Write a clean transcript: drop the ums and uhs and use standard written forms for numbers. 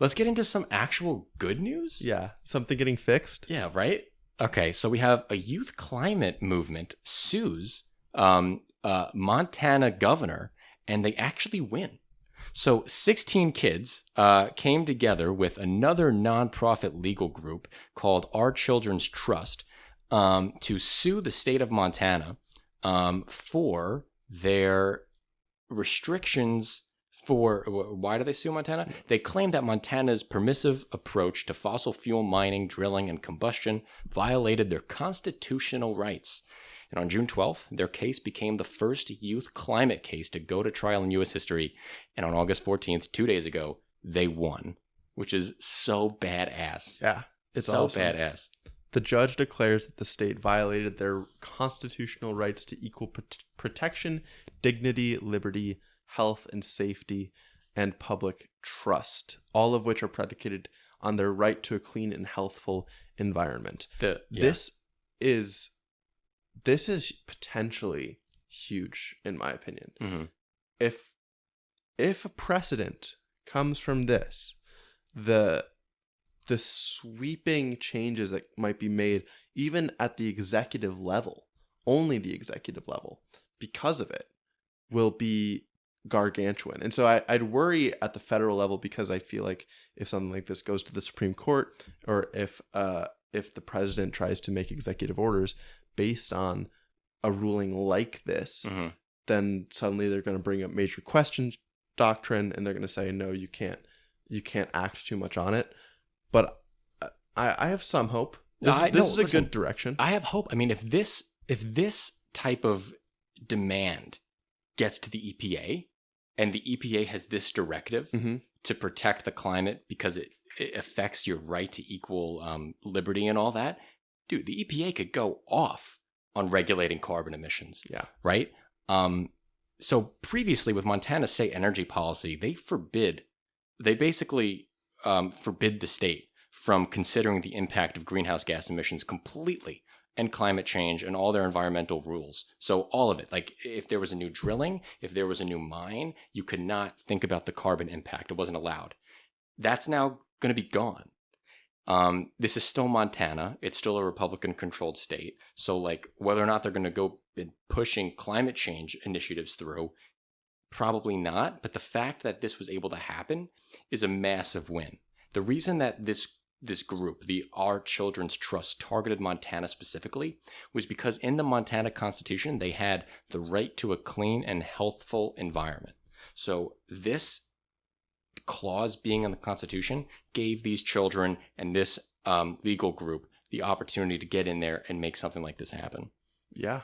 let's get into some actual good news. Yeah, something getting fixed. Yeah, right? Okay, so we have a youth climate movement sues Montana governor, and they actually win. So 16 kids came together with another nonprofit legal group called Our Children's Trust to sue the state of Montana for their restrictions. Why do they sue Montana? They claim that Montana's permissive approach to fossil fuel mining, drilling, and combustion violated their constitutional rights. And on June 12th, their case became the first youth climate case to go to trial in U.S. history. And on August 14th, 2 days ago, they won, which is so badass. Yeah, it's so awesome. badass. The judge declares that the state violated their constitutional rights to equal protection, dignity, liberty, health and safety, and public trust, all of which are predicated on their right to a clean and healthful environment. This is potentially huge, in my opinion. Mm-hmm. If a precedent comes from this, the sweeping changes that might be made, even at the executive level, only the executive level, because of it, will be gargantuan. And so I'd worry at the federal level, because I feel like if something like this goes to the Supreme Court, or if the president tries to make executive orders based on a ruling like this, Mm-hmm. then suddenly they're going to bring up major questions doctrine, and they're going to say, no, you can't act too much on it. But I have some hope. This is a good direction. I have hope. I mean, if this type of demand gets to the EPA, and the EPA has this directive Mm-hmm. to protect the climate because it affects your right to equal liberty and all that, dude, the EPA could go off on regulating carbon emissions. Yeah. Right? So previously with Montana's state energy policy, they basically forbid the state from considering the impact of greenhouse gas emissions completely, and climate change and all their environmental rules. So all of it, like if there was a new drilling, if there was a new mine, you could not think about the carbon impact. It wasn't allowed. That's now going to be gone. This is still Montana. It's still a Republican-controlled state. So like whether or not they're going to go in pushing climate change initiatives through, probably not. But the fact that this was able to happen is a massive win. The reason that this group, the Our Children's Trust, targeted Montana specifically was because in the Montana Constitution, they had the right to a clean and healthful environment. So this clause being in the Constitution gave these children and this legal group the opportunity to get in there and make something like this happen. Yeah.